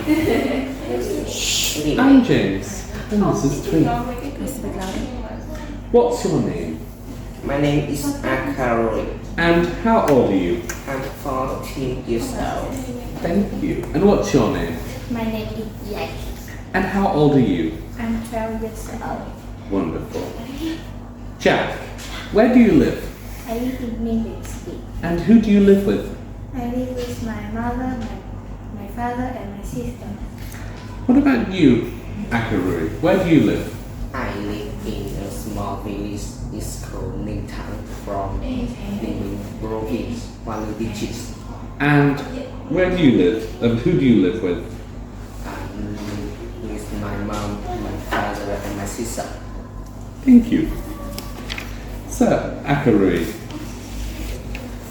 I'm James. And this is Thủy. What's your name? My name is Akarui. And how old are you? I'm 14 years old. Thank you. And what's your name? My name is Danh. And how old are you? I'm 12 years old. Wonderful. Jack, where do you live? I live in Ninh Bình. And who do you live with? I live with my mother, my father, and my sister. What about you, Akarui? Where do you live? I live in a small village. It's called Ninh Thành from Ninh Bình province, one digits. And where do you live? And who do you live with? I'm with my mom, my father, and my sister. Thank you. So, Akarui,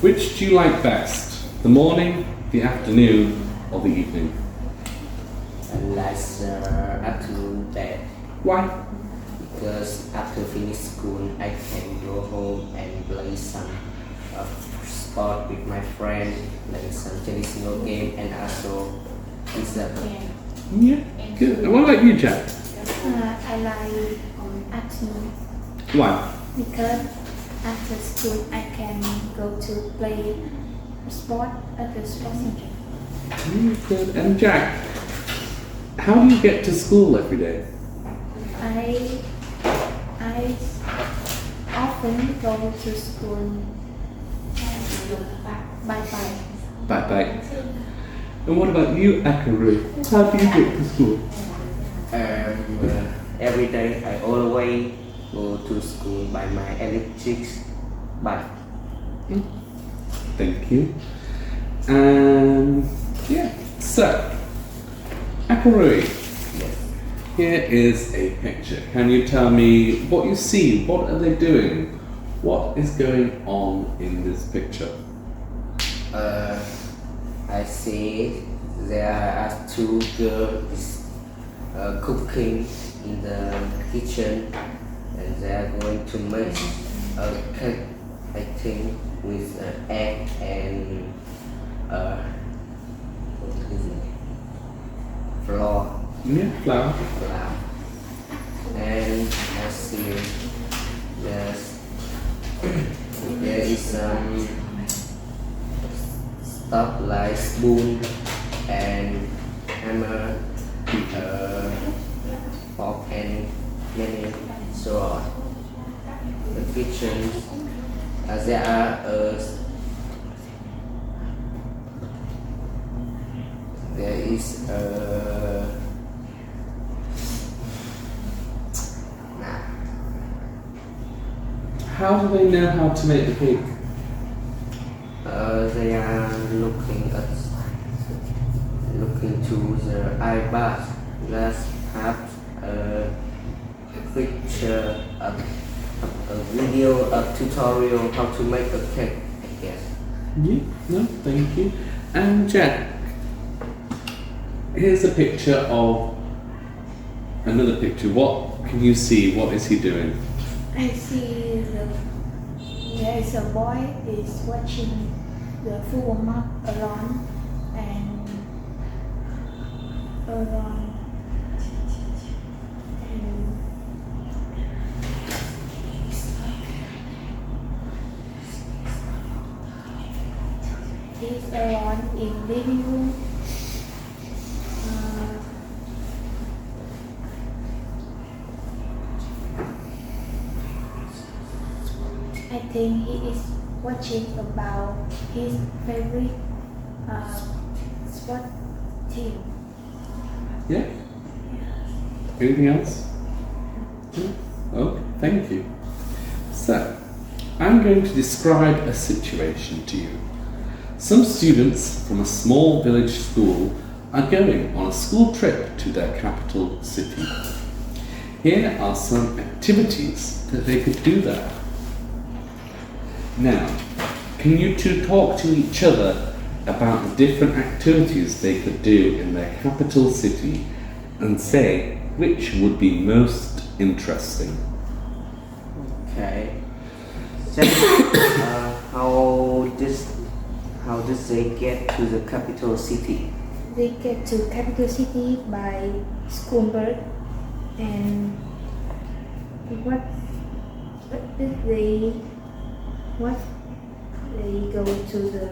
which do you like best? The morning, the afternoon, or the evening? I like the afternoon bed Why? because after finish school, I can go home and play some sport with my friend, play some traditional game, and also dessert. Yeah, good. And what about you, Jack? I like afternoon Why? because after school I can go to play sport at the sports center. Good. And Jack, how do you get to school every day? I often go to school by bike. By bike. And what about you, Akarui? How do you get to school? Every day I always go to school by my electric bike. Thank you. And yeah, so Akarui, Yes. here is a picture. Can you tell me what you see? What are they doing? What is going on in this picture? I see there are two girls cooking in the kitchen, and they are going to make a cake, I think, with egg and what is it? Flour. Yeah, flower. Flour. And I see there is some stuff like spoon and hammer, fork and many so on. The kitchen, there are there is How do they know how to make the cake? they are looking to the iPad. Let's have a picture of a video, a tutorial how to make a cake, I guess. Yeah, no, thank you. And Jack, here's a picture of another picture. What can you see? What is he doing? I see there is a boy is watching the full warm up around he's around in living room. I think he is watching about his favorite sport team. Yeah? Anything else? No? Okay, thank you. So, I'm going to describe a situation to you. Some students from a small village school are going on a school trip to their capital city. Here are some activities that they could do there. Now, can you two talk to each other about the different activities they could do in their capital city and say which would be most interesting? Okay. So, how did they get to the capital city? they get to capital city by school bus, and what did they go to the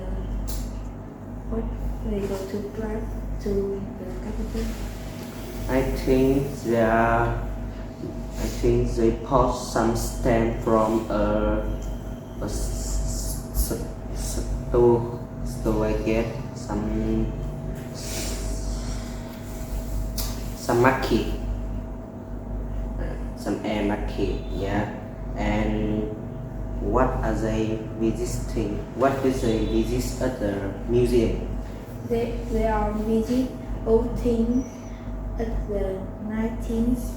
drive to the capital? I think they post some stamp from a store I get some market, some air market, yeah. And what are they visiting? What do they visit at the museum? They are visit old things at the 90s,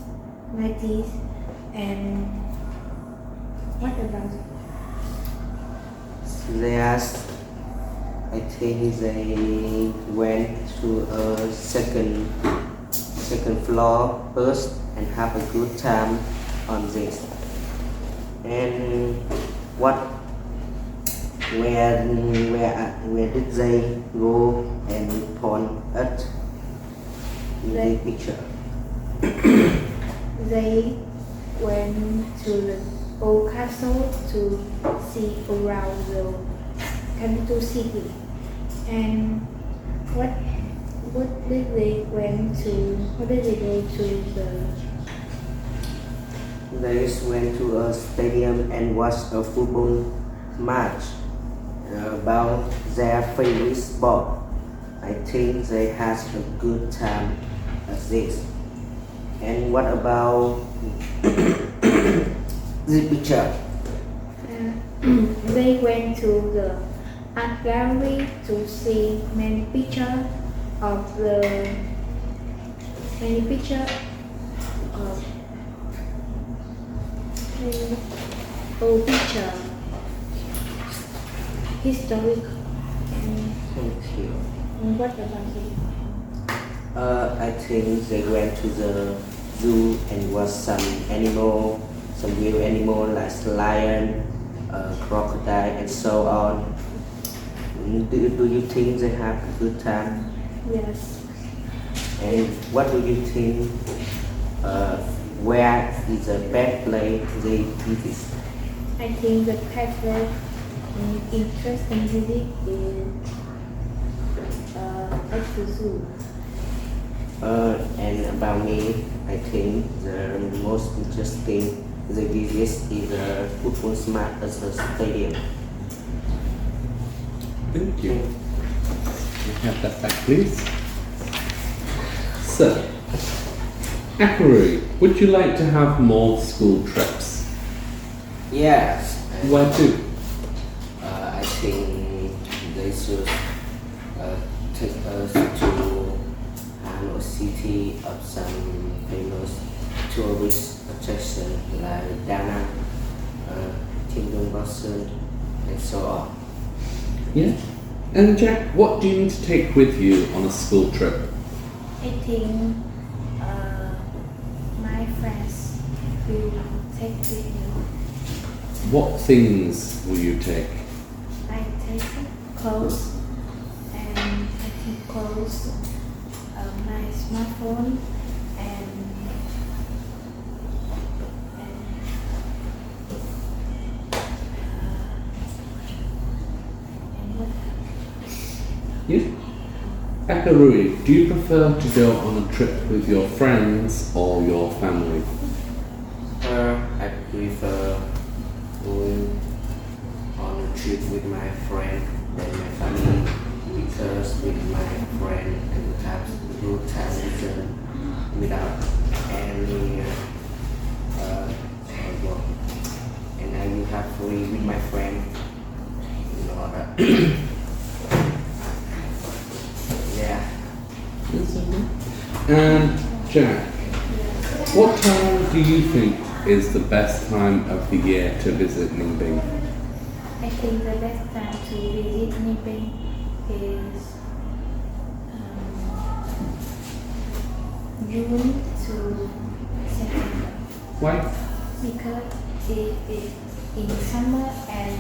and what about it? I think they went to a second floor first and have a good time on this. And where did they go and point at in the picture? They went to the old castle to see around the capital city. And what did they go to the They went to a stadium and watched a football match about their favorite sport. I think they had a good time at this. And what about the picture? They went to the art gallery to see many pictures of old picture, historic. Thank you. And what about it? I think they went to the zoo and watched some real animal like lion, crocodile, and so on. Do you think they have a good time? Yes. And what do you think? Where is the best place they visit? I think the favorite interesting visit is at the zoo. And about me, I think the most interesting the visit is the football match at the stadium. Thank you. Can I have that back, please? So, Akarui, would you like to have more school trips? Yes. Where to? I think they should take us to Hanoi City of some famous tourist attraction like Đăng, and so on. Yeah. And Jack, what do you need to take with you on a school trip? I think my friends will take with me. What things will you take? I take clothes, and I take clothes, my smartphone, and what Yeah. Akarui, do you prefer to go on a trip with your friends or your family? I prefer going on a trip with my friend than my family, because with my friend I will have good time with them without any work, and I will have free with my friend in order. Yeah. And Jack, what time do you think is the best time of the year to visit Ninh Bình? I think the best time to visit Ninh Bình is June to September. Why? Because it is in the summer, and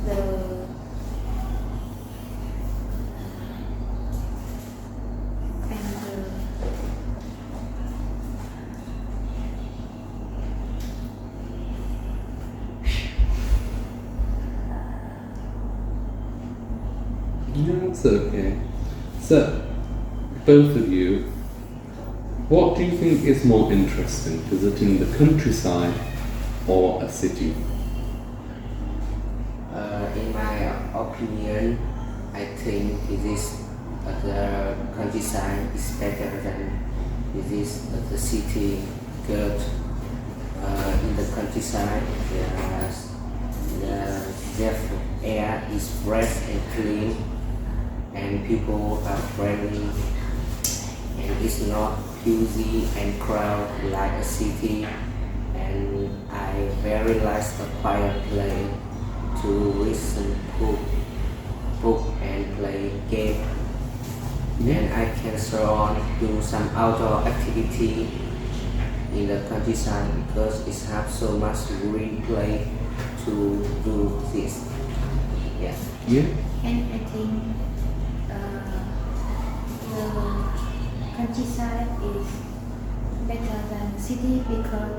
the That's okay. So, both of you, what do you think is more interesting, visiting the countryside or a city? In my opinion, I think the countryside is better than the city because in the countryside the air is fresh and clean and people are friendly and it's not busy and crowded like a city, and I very like a quiet place to listen book and play game, and I can surround do some outdoor activity in the countryside because it has so much green place to do this. Yeah. Yeah. And I think the countryside is better than the city because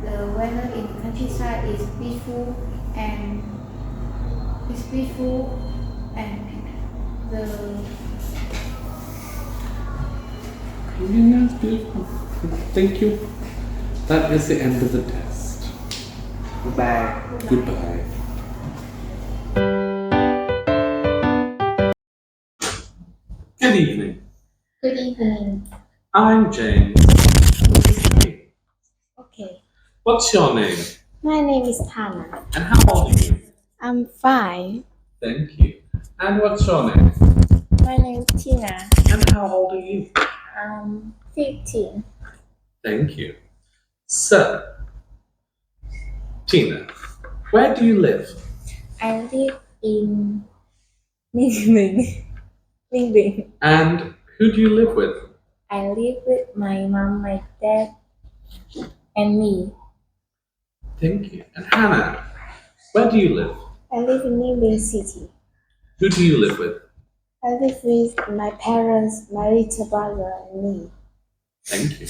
the weather in the countryside is peaceful and the Yeah, that's beautiful. Thank you. That is the end of the test. Goodbye. Goodbye. Good evening. Good evening. I'm James. Okay. What's your name? My name is Hannah. And how old are you? I'm 5. Thank you. And what's your name? My name is Tina. And how old are you? I'm 15. Thank you. So, Tina, where do you live? I live in Ninh Bình. And who do you live with? I live with my mom, my dad, and me. Thank you. And Hannah, where do you live? I live in Ninh City. Who do you live with? I live with my parents, my little brother, and me. Thank you.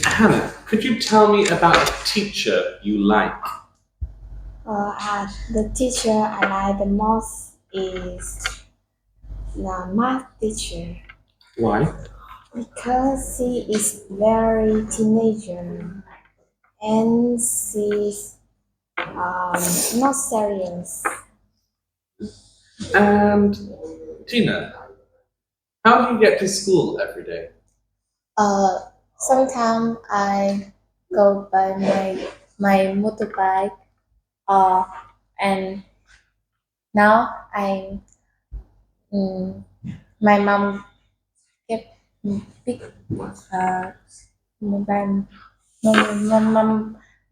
Hannah, could you tell me about a teacher you like? The teacher I like the most is the math teacher Why? because she is very teenager and she's not serious. And Tina, how do you get to school every day? Sometimes I go by my motorbike, and now my mom get pick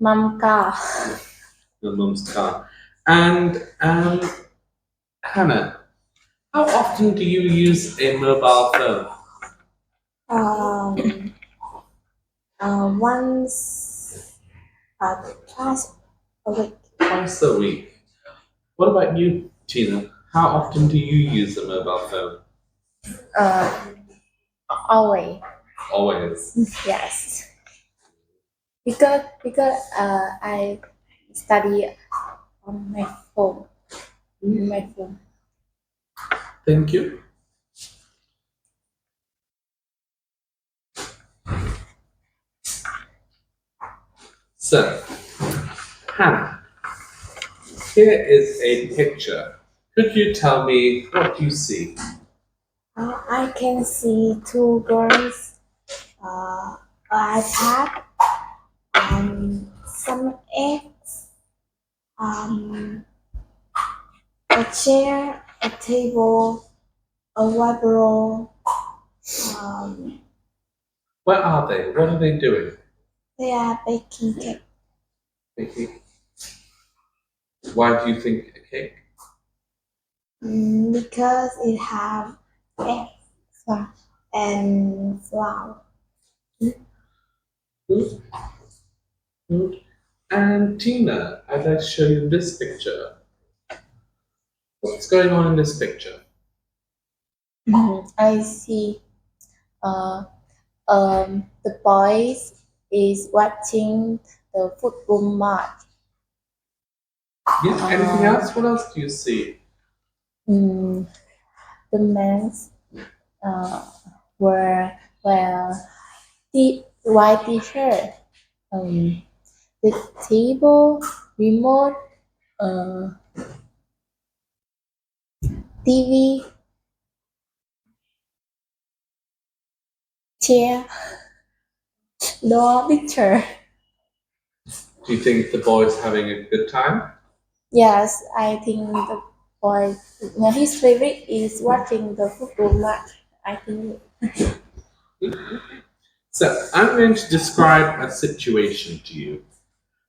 mom car. Your mum's car. And Hannah, how often do you use a mobile phone? Once twice a week. Twice a week. What about you, Tina? How often do you use a mobile phone? Always. Always. Yes. Because I study on my phone. My phone. Thank you. So, Hannah, here is a picture. Could you tell me what you see? I can see 2 girls, an iPad, some eggs, a chair, a table, a whiteboard. Where are they? What are they doing? They are baking cake. Baking. Why do you think a cake? Because it have eggs and flour. Good. Good. And Tina, I'd like to show you this picture. What's going on in this picture? I see the boys is watching the football match. Yeah. Anything else? What else do you see? The men wear the white t-shirt. The table, remote, TV, chair, door picture. Do you think the boy's having a good time? Yes, I think the boy, his favorite is watching the football match. I think. So, I'm going to describe a situation to you.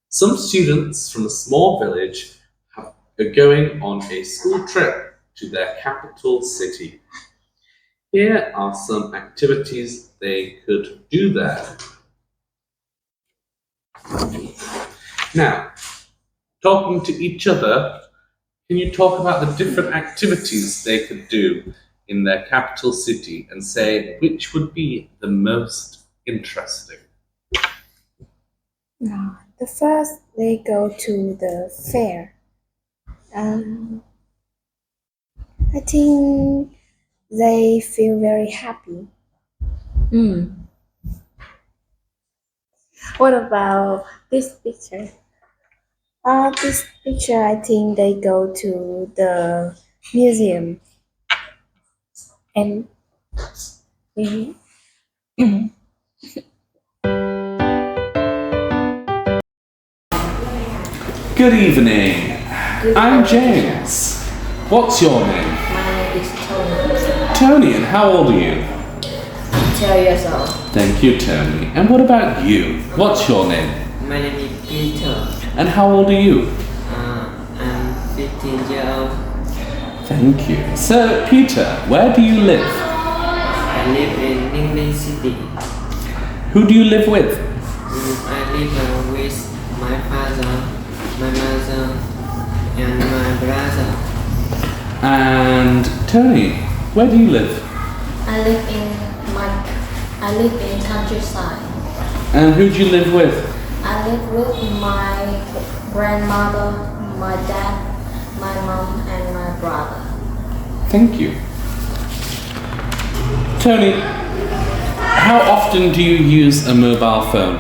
Some students from a small village are going on a school trip to their capital city. Here are some activities they could do there. Now, talking to each other, can you talk about the different activities they could do in their capital city and say which would be the most interesting? The first, they go to the fair. I think they feel very happy. What about this picture? This picture, I think they go to the museum. And Good evening. I'm James. What's your name? My name is Tony. Tony, and how old are you? 12 years old. Thank you, Tony. And what about you? What's your name? My name is Peter. And how old are you? I'm 15 years old. Thank you. So, Peter, where do you live? I live in Ninh Bình city. Who do you live with? I live with my father, my mother, and my brother. And Tony, where do you live? I live in countryside. And who do you live with? I live with my grandmother, my dad, my mom, and my brother. Thank you. Tony, how often do you use a mobile phone?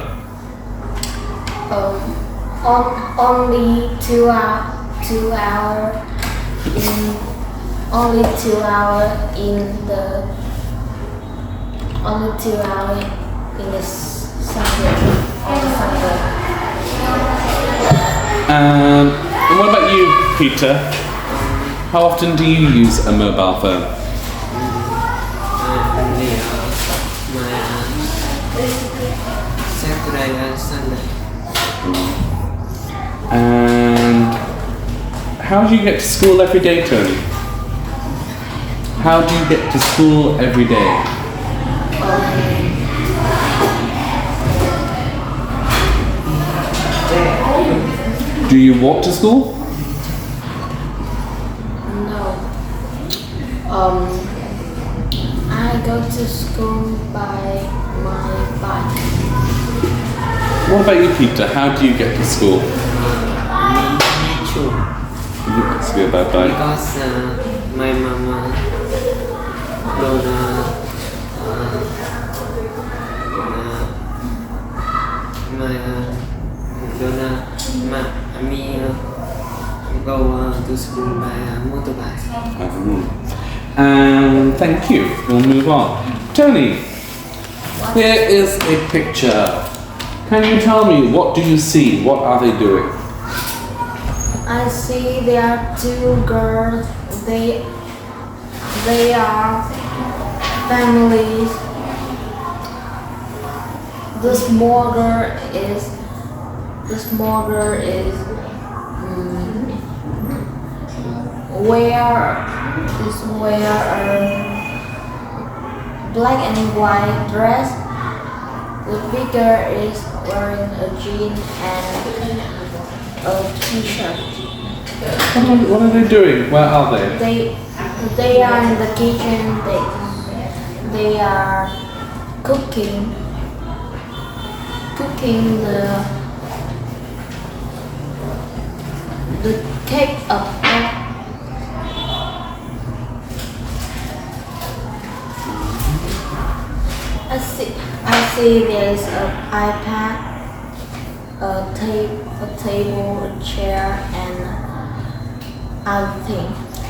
Only 2 hours. Only 2 hours in the Sunday. On Sunday. And what about you, Peter? How often do you use a mobile phone? Saturday and Sunday. And how do you get to school every day, Tony? How do you get to school every day? Do you walk to school? No. I go to school by my bike. What about you, Peter? How do you get to school? You get to school by bike. Because my mama me go to school by motorbike. Thank you. We'll move on. Tony, here is a picture. Can you tell me, what do you see? What are they doing? I see there are 2 girls. They are families. The small girl is wear a black and white dress. The big girl is wearing a jean and a t-shirt. What are they doing? Where are they? They are in the kitchen. They are cooking the cake of I see there's an iPad, a table, a chair, and other thing.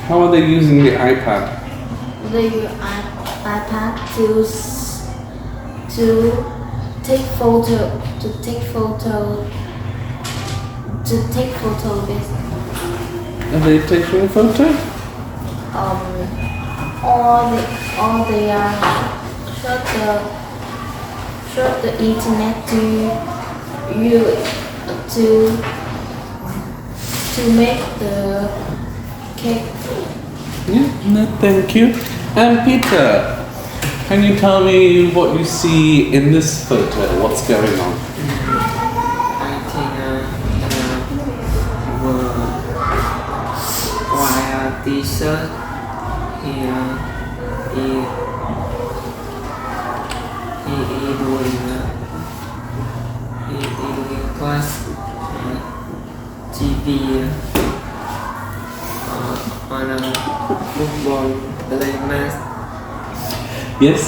How are they using the iPad? They use iPad to take photo with Are they taking a photo? or they are shut the internet to make the cake. Yeah, no, thank you. And Peter, can you tell me what you see in this photo? What's going on? I think white t-shirt here he doing class TV on a football playing match. Yes?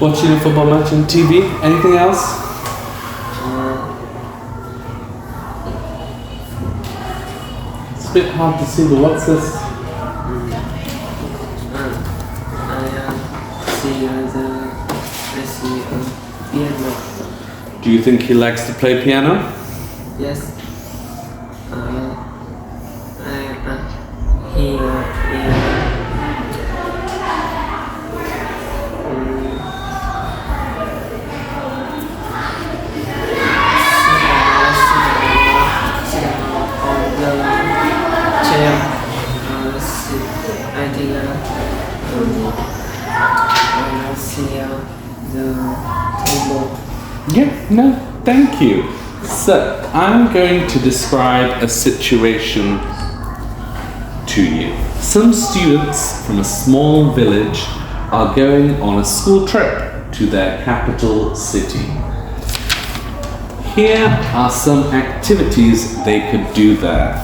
Watching a football match on TV? Anything else? It's a bit hard to see, but what's this? I see a piano. Do you think he likes to play piano? Yes. Yeah, no, thank you. So, I'm going to describe a situation to you. Some students from a small village are going on a school trip to their capital city. Here are some activities they could do there.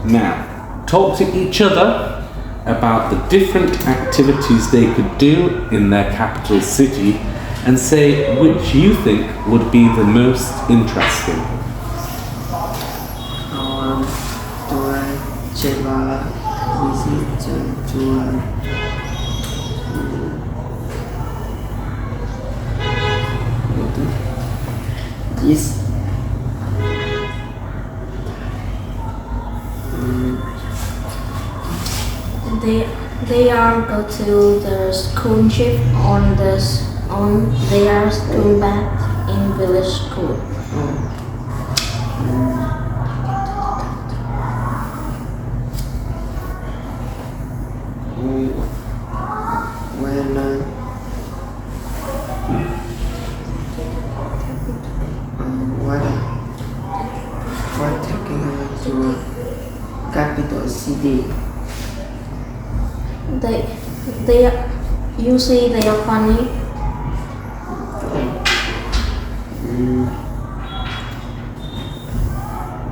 Now, talk to each other about the different activities they could do in their capital city and say which you think would be the most interesting. This They are go to the school trip on their school bag in village school. What taking her to capital city? You see they are funny.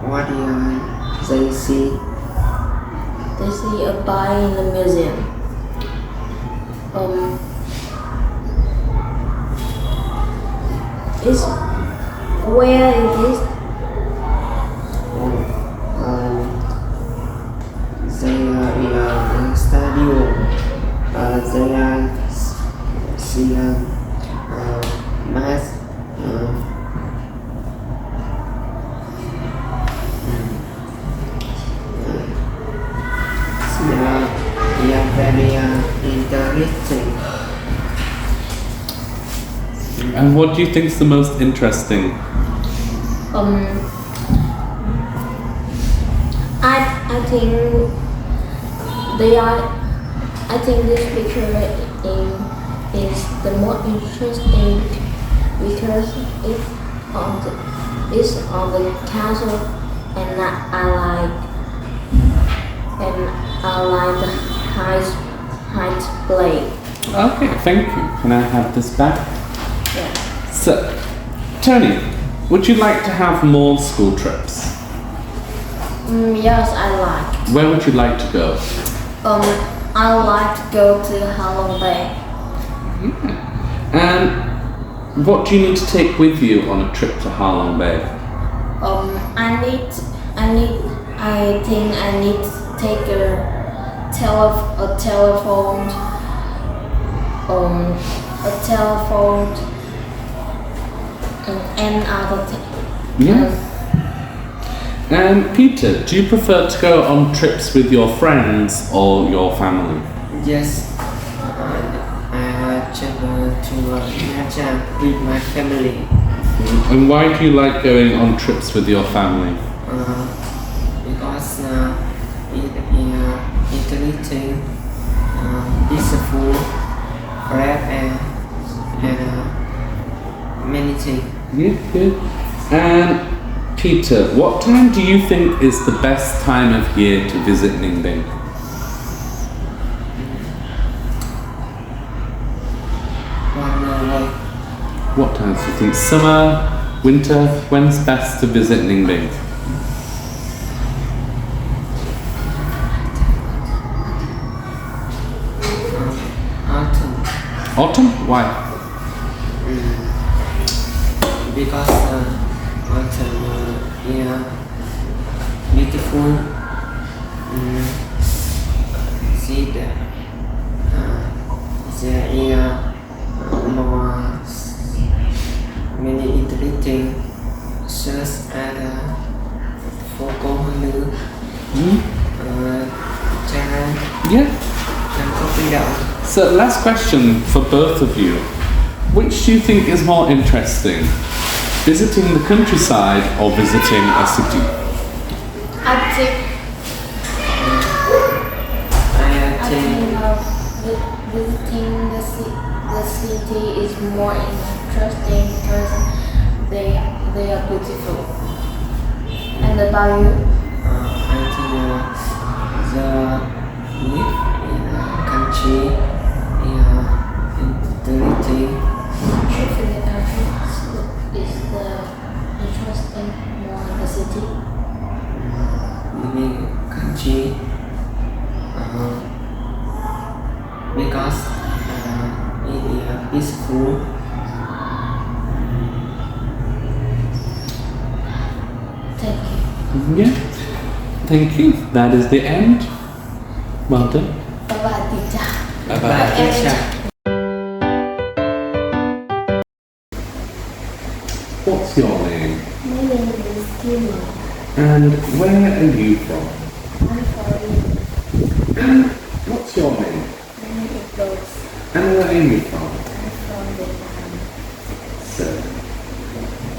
What do they see? They see a pie in the museum. Is where it is? They are in a stadium. They are see math. They are very interesting. And what do you think is the most interesting? I think they are. I think this picture is the most interesting because it's on the castle, and I like the height play. Okay, thank you. Can I have this back? Yeah. So, Tony, would you like to have more school trips? Yes, I like. Where would you like to go? I like to go to Halong Bay. And what do you need to take with you on a trip to Halong Bay? I think I need to take a telephone, and other things. Yeah. And Peter, do you prefer to go on trips with your friends or your family? Yes, I travel to Trang with my family. And why do you like going on trips with your family? Because it's interesting, peaceful, breath, and many things. Yeah, good. And Peter, what time do you think is the best time of year to visit Ninh Bình? What times do you think? Summer, winter? When's best to visit Ninh Bình? Autumn. Autumn? Why? Because autumn is beautiful. See that there is more many interesting shirts and photo Yeah. and copy down. So last question for both of you. Which do you think is more interesting? Visiting the countryside or visiting a city? I think visiting the city is more interesting because they are beautiful. And about you? I think the live in the country is interesting. If in the country is the interesting more in the city? Living country because it is peaceful. Thank you. Yeah. Thank you. That is the end. Well done. Bye-bye, teacher. Bye-bye. teacher. What's your name? My name is Kimmy. And where are you from? I'm sorry. And what's your name? My name is Rose. And where are you from? I'm from Vietnam. So,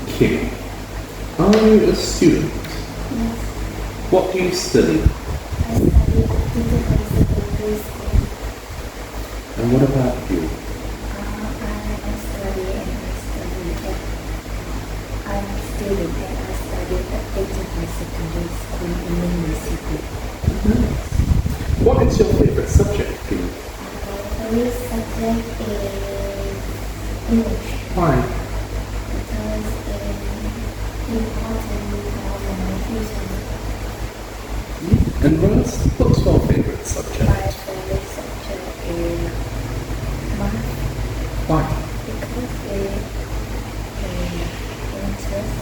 Kim, are you a student? Yes. What do you study? I study Untitled Secondary School. And what about you? I study at I'm a student and I study at Untitled Secondary School in Ninh City. What is your favorite subject, Kim? My favorite subject is English Why? because it's important for my future. And Rose, what's your favorite subject? My favorite subject is math Why? because it interests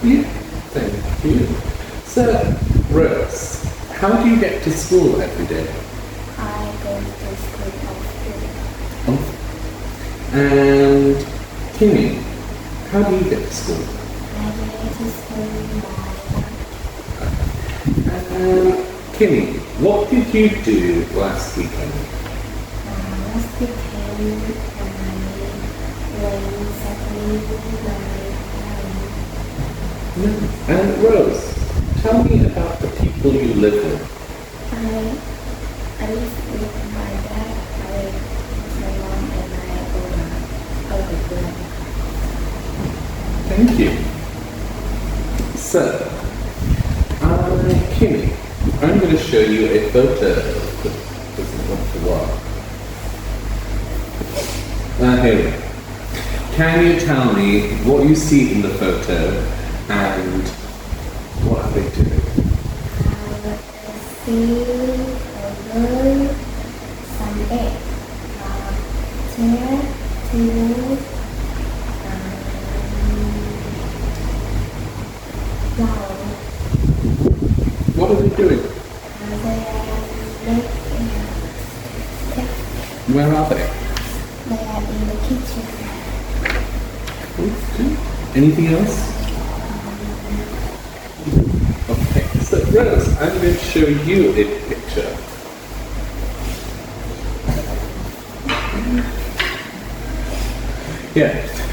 Yeah, thank you. So, Rose, how do you get to school every day? I go to school often. And Kimmy, how do you get to school? I go to school by Kimmy, what did you do last weekend? last weekend I went cycling with my parents. And Rose, tell me about the people you live with. I live with my dad, my mom, and my older brother. Thank you. So, Kimmy, I'm going to show you a photo that doesn't want to work. Here we go. Can you tell me what you see in the photo And what are they doing? See a bird, some egg, chair, table, flower. What are they doing? They are Where are they? they are in the kitchen. Okay. Anything else? Okay, so Rose, I'm going to show you a picture. Yeah,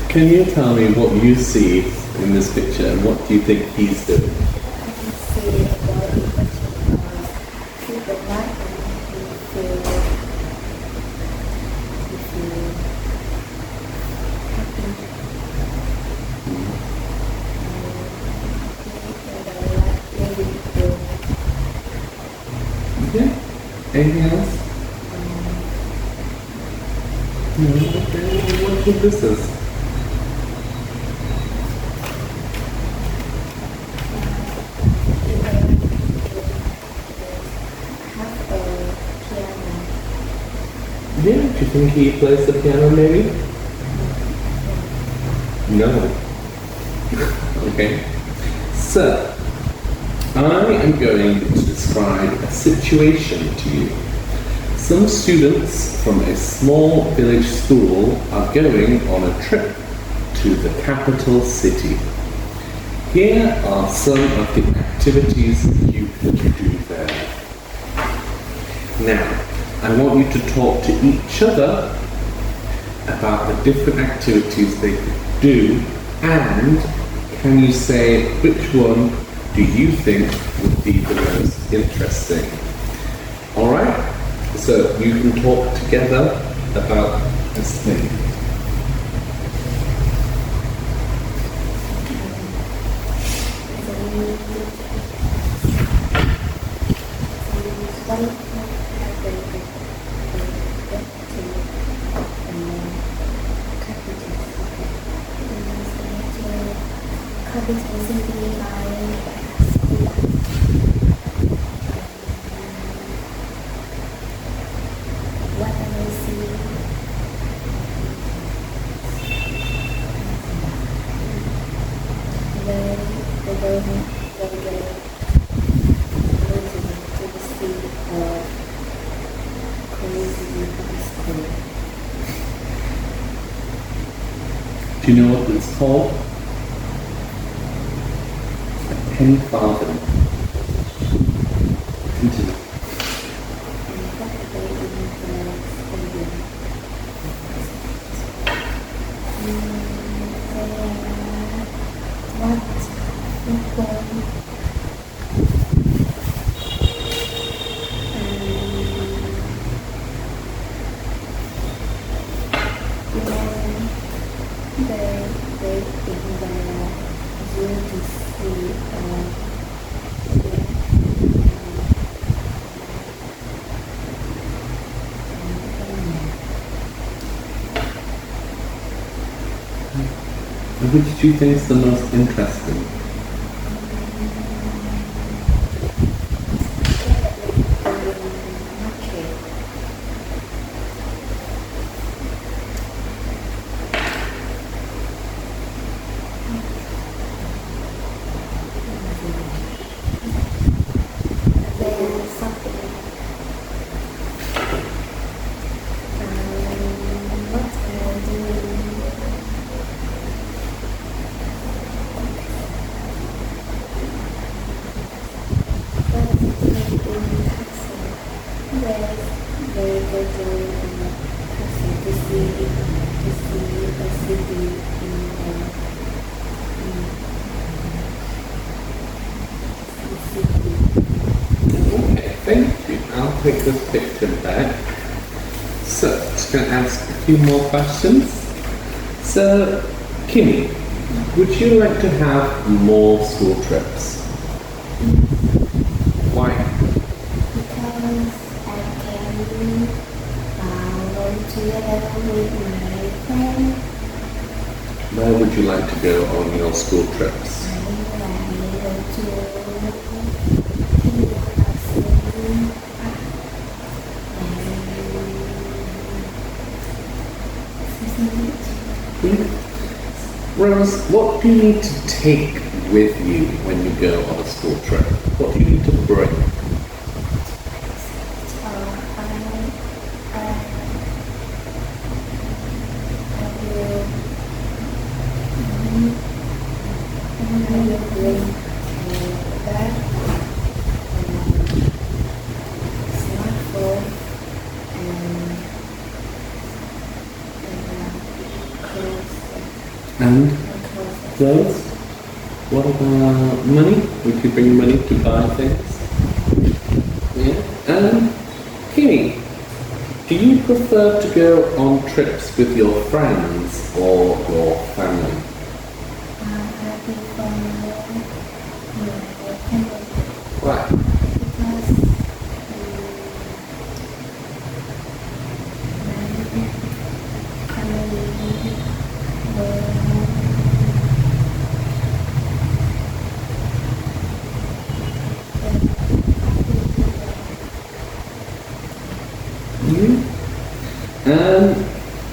can you tell me what you see in this picture and what do you think he's doing? I can see a boy watching the light and he feel Okay. Anything else? No, okay. What do you think this is? Yeah, do you think he plays the piano maybe? No. Okay. So, I am going to describe a situation to you. Some students from a small village school are going on a trip to the capital city. Here are some of the activities you can do there. Now, I want you to talk to each other about the different activities they could do, and can you say which one do you think would be the most interesting? Alright, so you can talk together about this thing. Do you know what it's called? A penny farthing. Continue. Which do you think is the most interesting? Thank you. I'll take this picture back. So, just going to ask a few more questions. So, Kimmy, would you like to have more school trips? Why? Because I can go together with my friends. Where would you like to go on your school trips? I Rose, what do you need to take with you when you go on a school trip? What do you need to bring? And clothes? What about money? We could bring money to buy things. Yeah. Kimmy, do you prefer to go on trips with your friends or your family? Why?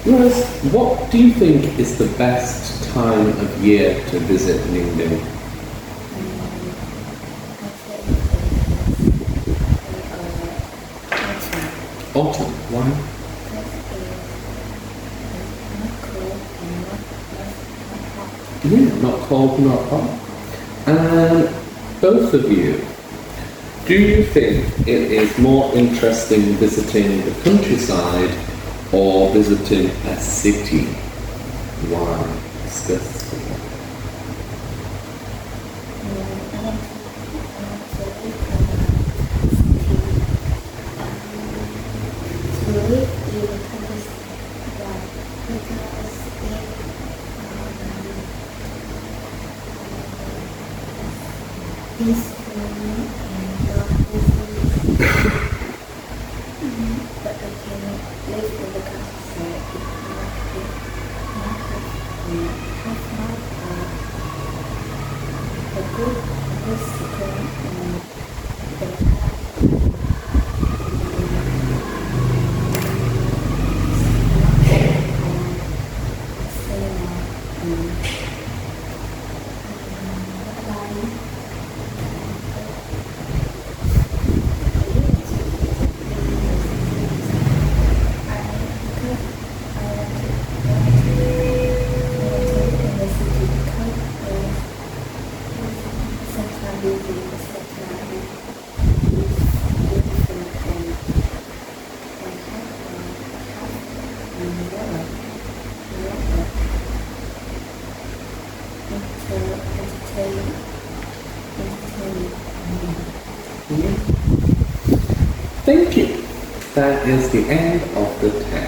Rose, what do you think is the best time of year to visit Ninh? Autumn. Why? Yeah, not cold, not hot. And both of you, do you think it is more interesting visiting the countryside or visiting a city? Why? Discuss. Thank you. That is the end of the test.